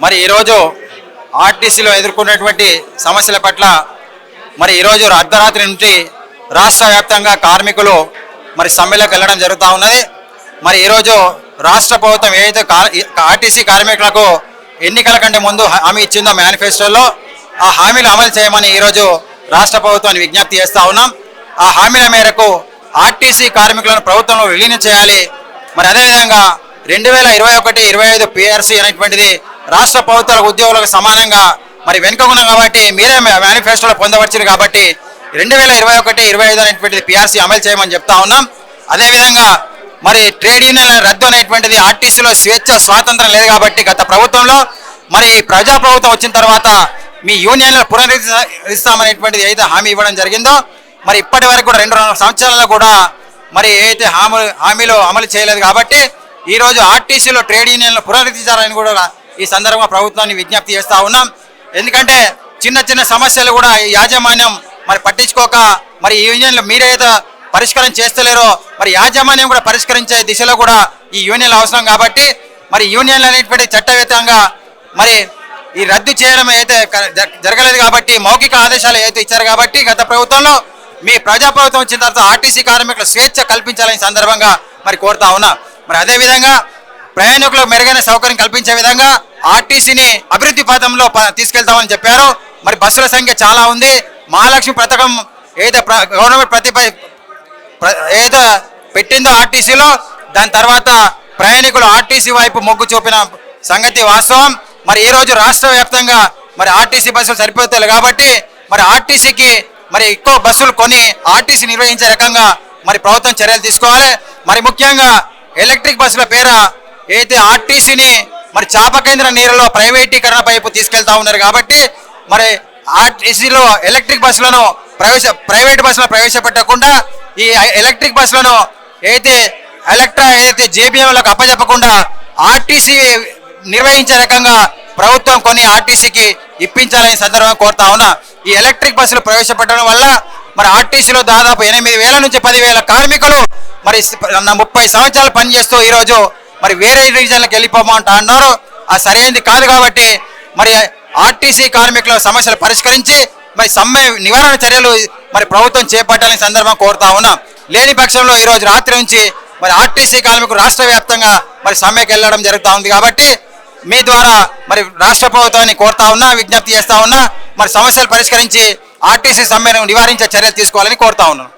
మరి ఈరోజు ఆర్టీసీలో ఎదుర్కొన్నటువంటి సమస్యల పట్ల మరి ఈరోజు అర్ధరాత్రి నుంచి రాష్ట్ర వ్యాప్తంగా కార్మికులు మరి సమ్మెలోకి వెళ్ళడం జరుగుతూ ఉన్నది. మరి ఈరోజు రాష్ట్ర ప్రభుత్వం ఏదైతే ఆర్టీసీ కార్మికులకు ఎన్నికల కంటే ముందు హామీ ఇచ్చిందో మేనిఫెస్టోలో ఆ హామీలు అమలు చేయమని ఈరోజు రాష్ట్ర ప్రభుత్వాన్ని విజ్ఞప్తి చేస్తూ ఉన్నాం. ఆ హామీల మేరకు ఆర్టీసీ కార్మికులను ప్రభుత్వంలో విలీనం చేయాలి. మరి అదేవిధంగా 2021-25 PRC అనేటువంటిది రాష్ట్ర ప్రభుత్వాల ఉద్యోగులకు సమానంగా మరి వెనుకగున్నాం కాబట్టి మీరే మేనిఫెస్టోలో పొందవచ్చింది కాబట్టి 2021-25 అనేటువంటిది PRC అమలు చేయమని చెప్తా ఉన్నాం. అదేవిధంగా మరి ట్రేడ్ యూనియన్ల రద్దు అనేటువంటిది ఆర్టీసీలో స్వేచ్ఛ స్వాతంత్రం లేదు కాబట్టి గత ప్రభుత్వంలో మరి ప్రజా ప్రభుత్వం వచ్చిన తర్వాత మీ యూనియన్లను పునరుద్ధరిస్తామనేటువంటిది ఏదైతే హామీ ఇవ్వడం జరిగిందో మరి ఇప్పటి వరకు కూడా 2 సంవత్సరాల్లో కూడా మరి ఏదైతే హామీలో అమలు చేయలేదు కాబట్టి ఈరోజు ఆర్టీసీలో ట్రేడ్ యూనియన్లు పునరుద్ధరించాలని కూడా ఈ సందర్భంగా ప్రభుత్వాన్ని విజ్ఞప్తి చేస్తూ ఉన్నాం. ఎందుకంటే చిన్న చిన్న సమస్యలు కూడా యాజమాన్యం మరి పట్టించుకోక మరి ఈ యూనియన్లు మీరేదో పరిష్కారం చేస్తలేరో మరి యాజమాన్యం కూడా పరిష్కరించే దిశలో కూడా ఈ యూనియన్లు అవసరం కాబట్టి మరి యూనియన్లు అనేటువంటి చట్టవేత్తంగా మరి ఈ రద్దు చేయడం అయితే జరగలేదు కాబట్టి మౌఖిక ఆదేశాలు ఏదైతే ఇచ్చారు కాబట్టి గత ప్రభుత్వంలో మీ ప్రజాప్రభుత్వం వచ్చిన తర్వాత ఆర్టీసీ కార్మికుల స్వేచ్ఛ కల్పించాలని సందర్భంగా మరి కోరుతా ఉన్నా. మరి అదేవిధంగా ప్రయాణికులకు మెరుగైన సౌకర్యం కల్పించే విధంగా ఆర్టీసీని అభివృద్ధి పథంలో తీసుకెళ్తామని చెప్పారు. మరి బస్సుల సంఖ్య చాలా ఉంది. మహాలక్ష్మి పథకం ఏదైతే గవర్నమెంట్ ఏదైతే పెట్టిందో ఆర్టీసీలో దాని తర్వాత ప్రయాణికులు ఆర్టీసీ వైపు మొగ్గు చూపిన సంగతి వాస్తవం. మరి ఈరోజు రాష్ట్ర వ్యాప్తంగా మరి ఆర్టీసీ బస్సులు సరిపోతాయి కాబట్టి మరి ఆర్టీసీకి మరి ఎక్కువ బస్సులు కొని ఆర్టీసీ నిర్వహించే రకంగా మరి ప్రభుత్వం చర్యలు తీసుకోవాలి. మరి ముఖ్యంగా ఎలక్ట్రిక్ బస్సుల పేర ఏదైతే ఆర్టీసీని మరి చాపకేంద్ర నీరులో ప్రైవేటీకరణ వైపు తీసుకెళ్తా ఉన్నారు కాబట్టి మరి ఆర్టీసీలో ఎలక్ట్రిక్ బస్సులను ప్రైవేట్ బస్సులను ప్రవేశపెట్టకుండా ఈ ఎలక్ట్రిక్ బస్సులను ఏదైతే జేబీఎంలకు అప్పచెప్పకుండా ఆర్టీసీ నిర్వహించే రకంగా ప్రభుత్వం కొన్ని ఆర్టీసీకి ఇప్పించాలని సందర్భంగా కోరుతా ఉన్నా. ఈ ఎలక్ట్రిక్ బస్సులు ప్రవేశపెట్టడం వల్ల మరి ఆర్టీసీలో దాదాపు 8,000 నుంచి 10,000 కార్మికులు మరి 30 సంవత్సరాలు పనిచేస్తూ ఈరోజు మరి వేరే రీజన్లకు వెళ్ళిపోమంటా అన్నారు. అది సరైనది కాదు కాబట్టి మరి ఆర్టీసీ కార్మికుల సమస్యలు పరిష్కరించి మరి సమ్మె నివారణ చర్యలు మరి ప్రభుత్వం చేపట్టాలని సందర్భంగా కోరుతా ఉన్నాం. లేని పక్షంలో ఈరోజు రాత్రి నుంచి మరి ఆర్టీసీ కార్మికులు రాష్ట్ర వ్యాప్తంగా మరి సమ్మెకి వెళ్ళడం జరుగుతూ ఉంది కాబట్టి మీ ద్వారా మరి రాష్ట్ర ప్రభుత్వాన్ని కోరుతా ఉన్నా, విజ్ఞప్తి చేస్తా ఉన్నా మరి సమస్యలు పరిష్కరించి ఆర్టీసీ సమ్మెను నివారించే చర్యలు తీసుకోవాలని కోరుతా ఉన్నాను.